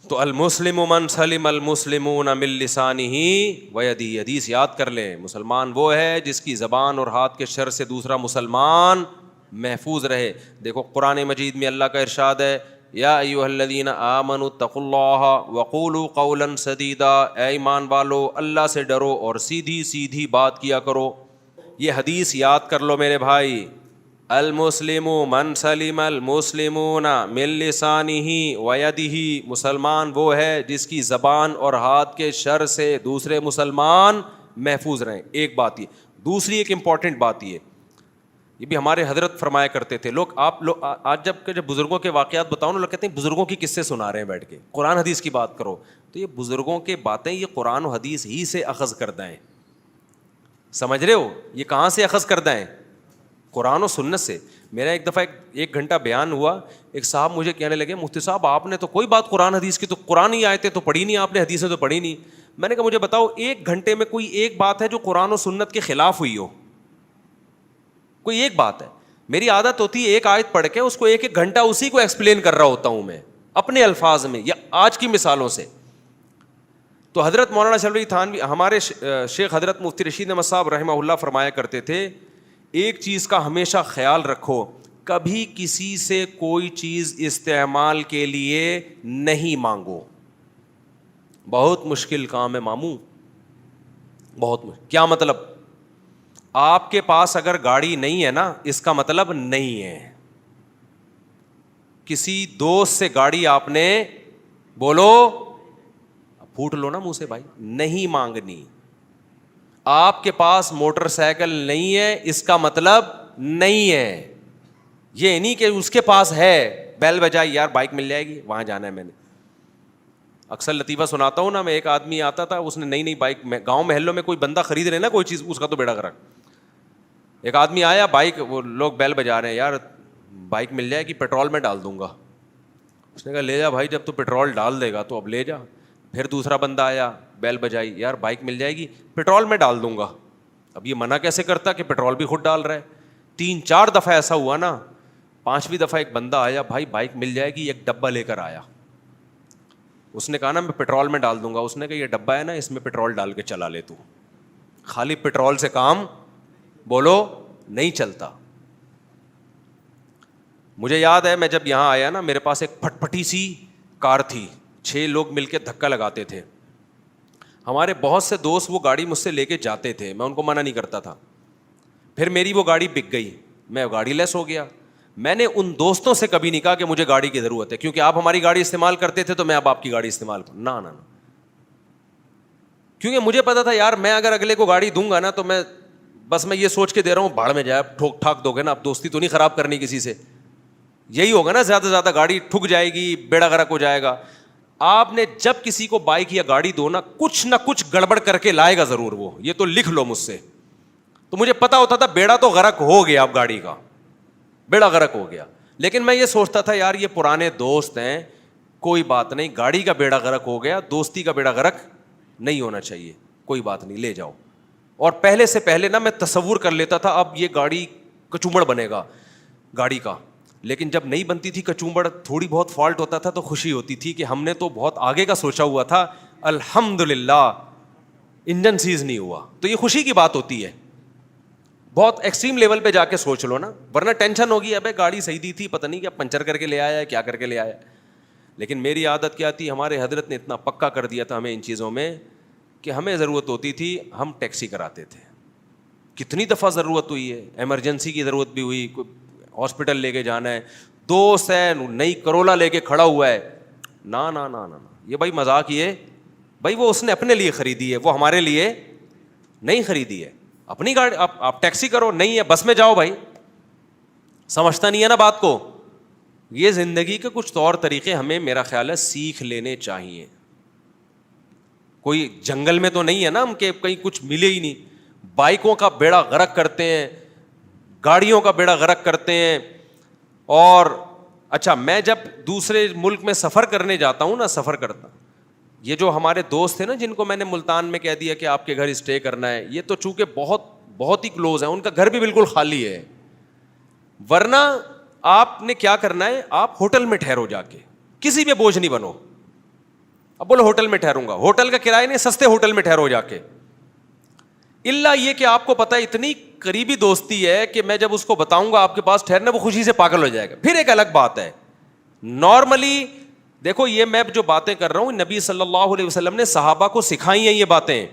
تو المسلم من سلم المسلمون من لسانہ ویدہ، حدیث یاد کر لیں، مسلمان وہ ہے جس کی زبان اور ہاتھ کے شر سے دوسرا مسلمان محفوظ رہے۔ دیکھو قرآن مجید میں اللہ کا ارشاد ہے، یا ایھا الذین آمنوا اتقوا اللہ وقولوا قولا سدیدا، اے ایمان والو اللہ سے ڈرو اور سیدھی سیدھی بات کیا کرو۔ یہ حدیث یاد کر لو میرے بھائی، المسلم من سلم المسلمون من لسانہ ویدہ، مسلمان وہ ہے جس کی زبان اور ہاتھ کے شر سے دوسرے مسلمان محفوظ رہیں۔ ایک بات یہ، دوسری ایک امپورٹنٹ بات یہ بھی ہمارے حضرت فرمایا کرتے تھے۔ آپ لوگ آج جب بزرگوں کے واقعات بتاؤ نا، لوگ کہتے ہیں بزرگوں کی قصے سنا رہے ہیں بیٹھ کے، قرآن حدیث کی بات کرو، تو یہ بزرگوں کے باتیں یہ قرآن و حدیث ہی سے اخذ کردہ ہیں، سمجھ رہے ہو؟ یہ کہاں سے اخذ کردہ ہیں؟ قرآن و سنت سے۔ میرا ایک دفعہ ایک گھنٹہ بیان ہوا، ایک صاحب مجھے کہنے لگے، مفتی صاحب آپ نے تو کوئی بات قرآن حدیث کی، تو قرآن ہی آیتیں تو پڑھی نہیں آپ نے، حدیثیں تو پڑھی نہیں۔ میں نے کہا مجھے بتاؤ ایک گھنٹے میں کوئی ایک بات ہے جو قرآن و سنت کے خلاف ہوئی ہو؟ کوئی ایک بات ہے؟ میری عادت ہوتی ہے ایک آیت پڑھ کے اس کو ایک ایک گھنٹہ اسی کو ایکسپلین کر رہا ہوتا ہوں میں اپنے الفاظ میں یا آج کی مثالوں سے۔ تو حضرت مولانا شلوی تھانوی، ہمارے شیخ حضرت مفتی رشید احمد صاحب رحمہ اللہ فرمایا کرتے تھے، ایک چیز کا ہمیشہ خیال رکھو، کبھی کسی سے کوئی چیز استعمال کے لیے نہیں مانگو۔ بہت مشکل کام ہے ماموں، بہت مشکل۔ کیا مطلب؟ آپ کے پاس اگر گاڑی نہیں ہے نا، اس کا مطلب نہیں ہے۔ کسی دوست سے گاڑی آپ نے، بولو، پھوٹ لو نا منہ سے بھائی، نہیں مانگنی۔ آپ کے پاس موٹر سائیکل نہیں ہے، اس کا مطلب نہیں ہے۔ یہ نہیں کہ اس کے پاس ہے، بیل بجائی، یار بائک مل جائے گی، وہاں جانا ہے میں نے۔ اکثر لطیفہ سناتا ہوں نا میں، ایک آدمی آتا تھا، اس نے نئی نئی بائک، گاؤں محلوں میں کوئی بندہ خرید رہے نا کوئی چیز، اس کا تو بیڑا غرق۔ ایک آدمی آیا بائک، وہ لوگ بیل بجا رہے ہیں، یار بائک مل جائے گی، پیٹرول میں ڈال دوں گا۔ اس نے کہا لے جا بھائی، جب تو پیٹرول ڈال دے گا تو اب لے جا۔ پھر دوسرا بندہ آیا، بیل بجائی، یار بائک مل جائے گی، پیٹرول میں ڈال دوں گا۔ اب یہ منع کیسے کرتا کہ پیٹرول بھی خود ڈال رہا ہے؟ 3-4 دفعہ ایسا ہوا نا، 5ویں دفعہ ایک بندہ آیا، بھائی بائک مل جائے گی، ایک ڈبہ لے کر آیا۔ اس نے کہا نا میں پیٹرول میں ڈال دوں گا۔ اس نے کہا یہ ڈبہ ہے نا، اس میں پیٹرول ڈال کے چلا لے تو، خالی پیٹرول سے کام، بولو، نہیں چلتا۔ مجھے یاد ہے میں جب یہاں آیا نا، میرے پاس ایک پھٹ پھٹی سی کار تھی، 6 لوگ مل کے دھکا لگاتے تھے۔ ہمارے بہت سے دوست وہ گاڑی مجھ سے لے کے جاتے تھے، میں ان کو منع نہیں کرتا تھا۔ پھر میری وہ گاڑی بک گئی، میں گاڑی لیس ہو گیا۔ میں نے ان دوستوں سے کبھی نہیں کہا کہ مجھے گاڑی کی ضرورت ہے، کیونکہ آپ ہماری گاڑی استعمال کرتے تھے تو میں اب آپ کی گاڑی استعمال کروں، نہ نہ نہ۔ کیونکہ مجھے پتا تھا یار میں اگر اگلے کو گاڑی دوں گا نا تو میں بس میں یہ سوچ کے دے رہا ہوں بھاڑ میں جائے، ٹھوک ٹھاک دو گے نا، اب دوستی تو نہیں خراب کرنی کسی سے، یہی ہوگا نا، زیادہ سے زیادہ گاڑی ٹھک جائے گی، بیڑا غرق ہو جائے گا۔ آپ نے جب کسی کو بائک یا گاڑی دو نا، کچھ نہ کچھ گڑبڑ کر کے لائے گا ضرور وہ، یہ تو لکھ لو مجھ سے۔ تو مجھے پتا ہوتا تھا بیڑا تو غرق ہو گیا، اب گاڑی کا بیڑا غرق ہو گیا، لیکن میں یہ سوچتا تھا یار یہ پرانے دوست ہیں، کوئی بات نہیں، گاڑی کا بیڑا غرق ہو گیا، دوستی کا بیڑا غرق نہیں ہونا چاہیے، کوئی بات نہیں، لے جاؤ۔ اور پہلے سے پہلے نا میں تصور کر لیتا تھا اب یہ گاڑی کچومڑ بنے گا گاڑی کا، لیکن جب نہیں بنتی تھی کچومڑ، تھوڑی بہت فالٹ ہوتا تھا تو خوشی ہوتی تھی کہ ہم نے تو بہت آگے کا سوچا ہوا تھا، الحمدللہ انجن سیز نہیں ہوا، تو یہ خوشی کی بات ہوتی ہے۔ بہت ایکسٹریم لیول پہ جا کے سوچ لو نا، ورنہ ٹینشن ہوگی، ابے گاڑی صحیح دی تھی، پتہ نہیں کیا پنچر کر کے لے آیا ہے، کیا کر کے لے آیا۔ لیکن میری عادت کیا تھی، ہمارے حضرت نے اتنا پکا کر دیا تھا ہمیں ان چیزوں میں کہ ہمیں ضرورت ہوتی تھی ہم ٹیکسی کراتے تھے۔ کتنی دفعہ ضرورت ہوئی ہے، ایمرجنسی کی ضرورت بھی ہوئی، ہاسپٹل لے کے جانا ہے، دوست ہے نئی کرولا لے کے کھڑا ہوا ہے، نہ نہ نہ نہ، یہ بھائی مذاق یہ بھائی، وہ اس نے اپنے لیے خریدی ہے، وہ ہمارے لیے نہیں خریدی ہے۔ اپنی گاڑی آپ ٹیکسی کرو، نہیں ہے بس میں جاؤ بھائی، سمجھتا نہیں ہے نا بات کو۔ یہ زندگی کے کچھ طور طریقے ہمیں میرا خیال ہے سیکھ لینے چاہیے۔ کوئی جنگل میں تو نہیں ہے نا ہم کہ کہیں کچھ ملے ہی نہیں، بائکوں کا بیڑا غرق کرتے ہیں، گاڑیوں کا بیڑا غرق کرتے ہیں۔ اور اچھا میں جب دوسرے ملک میں سفر کرنے جاتا ہوں نا، سفر کرتا، یہ جو ہمارے دوست ہیں نا جن کو میں نے ملتان میں کہہ دیا کہ آپ کے گھر اسٹے کرنا ہے، یہ تو چونکہ بہت ہی کلوز ہیں، ان کا گھر بھی بالکل خالی ہے، ورنہ آپ نے کیا کرنا ہے، آپ ہوٹل میں ٹھہرو جا کے، کسی پہ بوجھ نہیں بنو، اب بولو ہوٹل میں ٹھہروں گا, ہوٹل کا کرایہ نہیں, سستے ہوٹل میں ٹھہرو جا کے. اللہ یہ کہ آپ کو پتا ہے اتنی قریبی دوستی ہے کہ میں جب اس کو بتاؤں گا آپ کے پاس ٹھہرنا, وہ خوشی سے پاگل ہو جائے گا. پھر ایک الگ بات ہے, نارملی دیکھو یہ میں جو باتیں کر رہا ہوں نبی صلی اللہ علیہ وسلم نے صحابہ کو سکھائی ہیں یہ باتیں.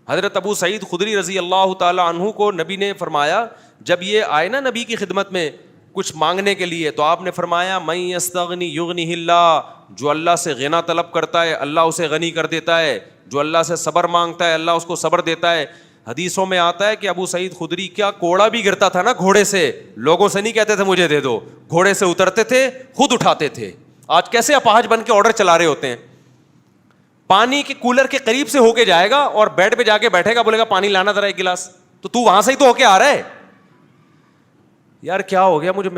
حضرت ابو سعید خدری رضی اللہ تعالی عنہ کو نبی نے فرمایا, جب یہ آئے نا نبی کی خدمت میں کچھ مانگنے کے لیے, تو آپ نے فرمایا من یستغنی یغنیہ اللہ, جو اللہ سے غنا طلب کرتا ہے اللہ اسے غنی کر دیتا ہے, جو اللہ سے صبر مانگتا ہے اللہ اس کو صبر دیتا ہے. حدیثوں میں آتا ہے کہ ابو سعید خدری کیا کوڑا بھی گرتا تھا نا گھوڑے سے, لوگوں سے نہیں کہتے تھے مجھے دے دو, گھوڑے سے اترتے تھے خود اٹھاتے تھے. آج کیسے اپاہج بن کے آرڈر چلا رہے ہوتے ہیں, پانی کے کولر کے قریب سے ہو کے جائے گا اور بیڈ پہ جا کے بیٹھے گا, بولے گا پانی لانا ذرا ایک گلاس, تو وہاں سے ہی تو ہو کے آ رہا ہے. یار کیا ہو گیا مجھے,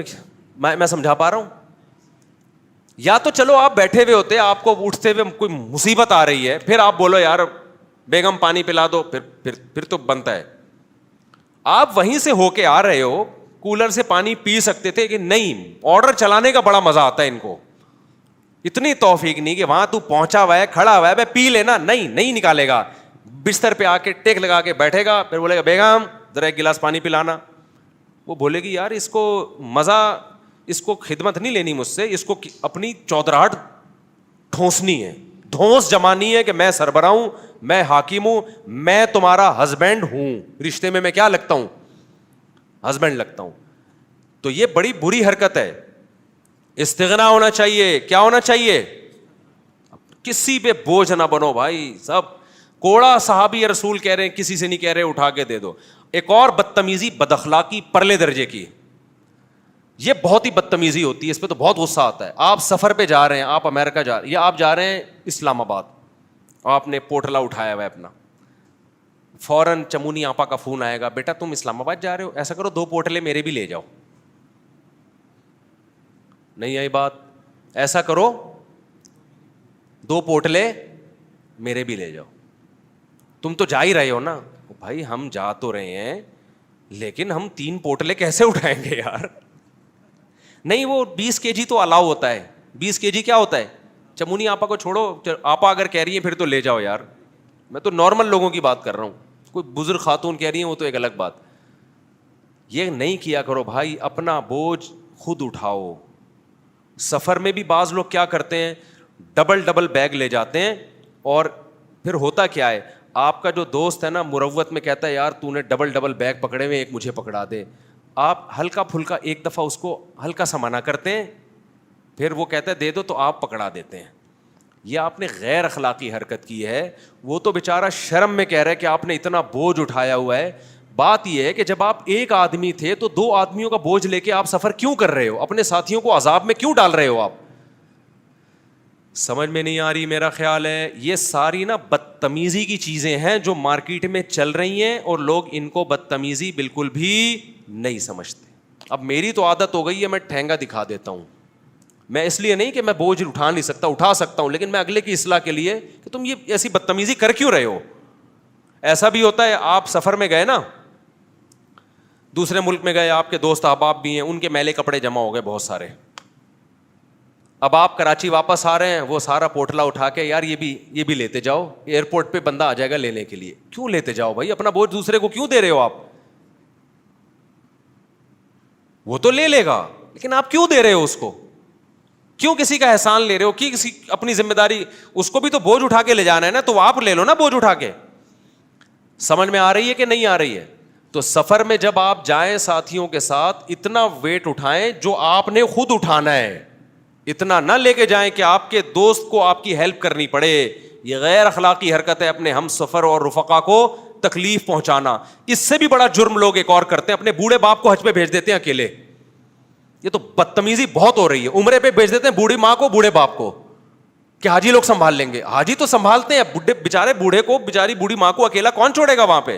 میں سمجھا پا رہا ہوں؟ یا تو چلو آپ بیٹھے ہوئے ہوتے, آپ کو اٹھتے ہوئے کوئی مصیبت آ رہی ہے, پھر آپ بولو یار بیگم پانی پلا دو, پھر تو بنتا ہے. آپ وہیں سے ہو کے آ رہے ہو, کولر سے پانی پی سکتے تھے کہ نہیں, آرڈر چلانے کا بڑا مزہ آتا ہے ان کو. اتنی توفیق نہیں کہ وہاں تو پہنچا ہوا ہے کھڑا ہوا ہے پی لینا, نہیں نکالے گا, بستر پہ آ کے ٹیک لگا کے بیٹھے گا, پھر بولے گا بیگم ذرا ایک گلاس پانی پلانا. وہ بولے گی یار اس کو مزہ, اس کو خدمت نہیں لینی مجھ سے, اس کو اپنی چودراہٹ ٹھونسنی ہے, ڈھونس جمانی ہے کہ میں سربراہ ہوں, میں حاکم ہوں, میں تمہارا ہسبینڈ ہوں, رشتے میں کیا لگتا ہوں, ہسبینڈ لگتا ہوں. تو یہ بڑی بری حرکت ہے. استغنا ہونا چاہیے. کیا ہونا چاہیے؟ کسی پہ بوجھ نہ بنو بھائی. سب کوڑا صحابی رسول کہہ رہے ہیں, کسی سے نہیں کہہ رہے اٹھا کے دے دو. ایک اور بدتمیزی بد اخلاقی پرلے درجے کی, یہ بہت ہی بدتمیزی ہوتی ہے, اس پہ تو بہت غصہ آتا ہے. آپ سفر پہ جا رہے ہیں, آپ امریکہ جا رہے ہیں یا آپ جا رہے ہیں اسلام آباد, آپ نے پوٹلا اٹھایا ہوا ہے اپنا, فوراً چمونی آپا کا فون آئے گا, بیٹا تم اسلام آباد جا رہے ہو, ایسا کرو 2 پوٹلے میرے بھی لے جاؤ. نہیں آئی بات؟ ایسا کرو 2 پوٹلے میرے بھی لے جاؤ. تم تو جا ہی رہے ہو نا. بھائی ہم جا تو رہے ہیں لیکن ہم 3 پوٹلے کیسے اٹھائیں گے یار؟ نہیں وہ 20 kg تو الاؤ ہوتا ہے. 20 kg کیا ہوتا ہے؟ چمونی آپا کو چھوڑو, آپا اگر کہہ رہی ہیں پھر تو لے جاؤ یار. میں تو نارمل لوگوں کی بات کر رہا ہوں, کوئی بزرگ خاتون کہہ رہی ہیں وہ تو ایک الگ بات. یہ نہیں کیا کرو بھائی, اپنا بوجھ خود اٹھاؤ. سفر میں بھی بعض لوگ کیا کرتے ہیں, ڈبل بیگ لے جاتے ہیں, اور پھر ہوتا کیا ہے, آپ کا جو دوست ہے نا مروت میں کہتا ہے یار تو نے ڈبل بیگ پکڑے ہوئے, ایک مجھے پکڑا دے. آپ ہلکا پھلکا ایک دفعہ اس کو ہلکا سا منع کرتے ہیں, پھر وہ کہتا ہے دے دو, تو آپ پکڑا دیتے ہیں. یہ آپ نے غیر اخلاقی حرکت کی ہے. وہ تو بیچارہ شرم میں کہہ رہا ہے کہ آپ نے اتنا بوجھ اٹھایا ہوا ہے. بات یہ ہے کہ جب آپ ایک آدمی تھے تو 2 آدمیوں کا بوجھ لے کے آپ سفر کیوں کر رہے ہو, اپنے ساتھیوں کو عذاب میں کیوں ڈال رہے ہو آپ؟ سمجھ میں نہیں آ رہی. میرا خیال ہے یہ ساری نا بدتمیزی کی چیزیں ہیں جو مارکیٹ میں چل رہی ہیں, اور لوگ ان کو بدتمیزی بالکل بھی نہیں سمجھتے. اب میری تو عادت ہو گئی ہے, میں ٹھینگا دکھا دیتا ہوں. میں اس لیے نہیں کہ میں بوجھ اٹھا نہیں سکتا, اٹھا سکتا ہوں, لیکن میں اگلے کی اصلاح کے لیے کہ تم یہ ایسی بدتمیزی کر کیوں رہے ہو. ایسا بھی ہوتا ہے آپ سفر میں گئے نا, دوسرے ملک میں گئے, آپ کے دوست احباب بھی ہیں, ان کے میلے کپڑے جمع ہو گئے بہت سارے. اب آپ کراچی واپس آ رہے ہیں, وہ سارا پوٹلا اٹھا کے یار یہ بھی لیتے جاؤ, ایئرپورٹ پہ بندہ آ جائے گا لینے کے لیے. کیوں لیتے جاؤ بھائی, اپنا بوجھ دوسرے کو کیوں دے رہے ہو آپ؟ وہ تو لے لے گا لیکن آپ کیوں دے رہے ہو اس کو؟ کیوں کسی کا احسان لے رہے ہو؟ کسی اپنی ذمہ داری, اس کو بھی تو بوجھ اٹھا کے لے جانا ہے نا, تو آپ لے لو نا بوجھ اٹھا کے. سمجھ میں آ رہی ہے کہ نہیں آ رہی ہے؟ تو سفر میں جب آپ جائیں ساتھیوں کے ساتھ, اتنا ویٹ اٹھائیں جو آپ نے خود اٹھانا ہے. اتنا نہ لے کے جائیں کہ آپ کے دوست کو آپ کی ہیلپ کرنی پڑے. یہ غیر اخلاقی حرکت ہے, اپنے ہم سفر اور رفقا کو تکلیف پہنچانا. اس سے بھی بڑا جرم لوگ ایک اور کرتے ہیں, اپنے بوڑھے باپ کو حج پہ بھیج دیتے ہیں اکیلے. یہ تو بدتمیزی بہت ہو رہی ہے. عمرے پہ بھیج دیتے ہیں بوڑھی ماں کو, بوڑھے باپ کو, کہ حاجی لوگ سنبھال لیں گے. حاجی تو سنبھالتے ہیں, بےچارے بوڑھے کو, بےچاری بوڑھی ماں کو اکیلا کون چھوڑے گا وہاں پہ؟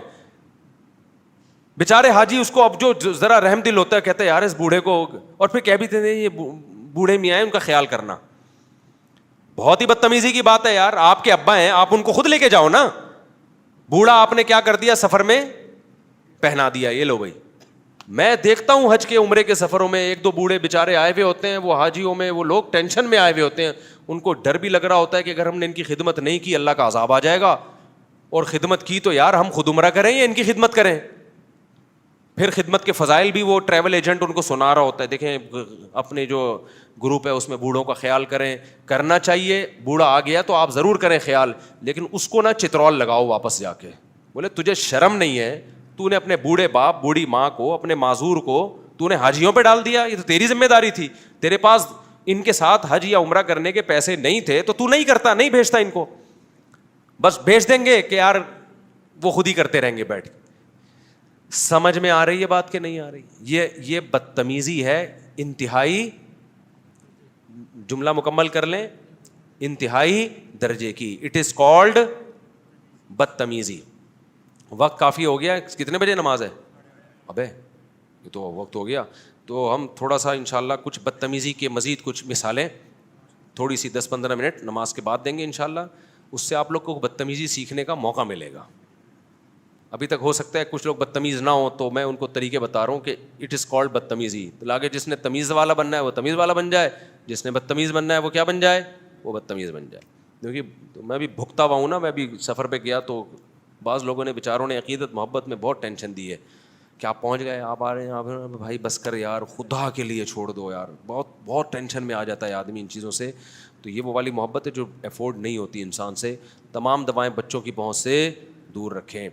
بےچارے حاجی اس کو اب جو ذرا رحم دل ہوتا ہے کہتے ہیں یار اس بوڑھے کو, اور پھر کہہ بھی تھے یہ بوڑھے میاں ہیں ان کا خیال کرنا. بہت ہی بدتمیزی کی بات ہے یار. آپ کے ابا ہیں, آپ ان کو خود لے کے جاؤ نا. بوڑھا آپ نے کیا کر دیا, سفر میں پہنا دیا, یہ لو بھائی میں دیکھتا ہوں حج کے عمرے کے سفروں میں ایک دو بوڑھے بیچارے آئے ہوئے ہوتے ہیں, وہ حاجیوں میں وہ لوگ ٹینشن میں آئے ہوئے ہوتے ہیں, ان کو ڈر بھی لگ رہا ہوتا ہے کہ اگر ہم نے ان کی خدمت نہیں کی اللہ کا عذاب آ جائے گا, اور خدمت کی تو یار ہم خود عمرہ کریں یا ان کی خدمت کریں. پھر خدمت کے فضائل بھی وہ ٹریول ایجنٹ ان کو سنا رہا ہوتا ہے, دیکھیں اپنے جو گروپ ہے اس میں بوڑھوں کا خیال کریں, کرنا چاہیے, بوڑھا آ گیا تو آپ ضرور کریں خیال, لیکن اس کو نہ چترول لگاؤ واپس جا کے. بولے تجھے شرم نہیں ہے, تو نے اپنے بوڑھے باپ بوڑھی ماں کو, اپنے معذور کو تو نے حاجیوں پہ ڈال دیا, یہ تو تیری ذمہ داری تھی, تیرے پاس ان کے ساتھ حج یا عمرہ کرنے کے پیسے نہیں تھے تو نہیں کرتا, نہیں بھیجتا ان کو, بس بھیج دیں گے کہ یار وہ خود ہی کرتے رہیں گے بیٹھ. سمجھ میں آ رہی ہے بات کہ نہیں آ رہی؟ یہ بدتمیزی ہے انتہائی, جملہ مکمل کر لیں, انتہائی درجے کی. اٹ از کالڈ بدتمیزی. وقت کافی ہو گیا, کتنے بجے نماز ہے؟ ابے یہ تو وقت ہو گیا, تو ہم تھوڑا سا انشاءاللہ کچھ بدتمیزی کے مزید کچھ مثالیں تھوڑی سی 10-15 منٹ نماز کے بعد دیں گے انشاءاللہ. اس سے آپ لوگ کو بدتمیزی سیکھنے کا موقع ملے گا. ابھی تک ہو سکتا ہے کچھ لوگ بدتمیز نہ ہوں, تو میں ان کو طریقے بتا رہا ہوں کہ اٹ از کالڈ بدتمیزی. تو آگے جس نے تمیز والا بننا ہے وہ تمیز والا بن جائے, جس نے بدتمیز بننا ہے وہ کیا بن جائے, وہ بدتمیز بن جائے. کیونکہ میں بھی بھگتا ہوا ہوں نا, میں بھی سفر پہ گیا تو بعض لوگوں نے بیچاروں نے عقیدت محبت میں بہت ٹینشن دی ہے کہ آپ پہنچ گئے, آپ آ رہے ہیں, آپ بھائی بس کر یار, خدا کے لیے چھوڑ دو یار. بہت بہت ٹینشن میں آ جاتا ہے آدمی ان چیزوں سے. تو یہ وہ والی محبت ہے جو افورڈ نہیں ہوتی انسان سے. تمام دوائیں بچوں کی پہنچ سے دور رکھیں.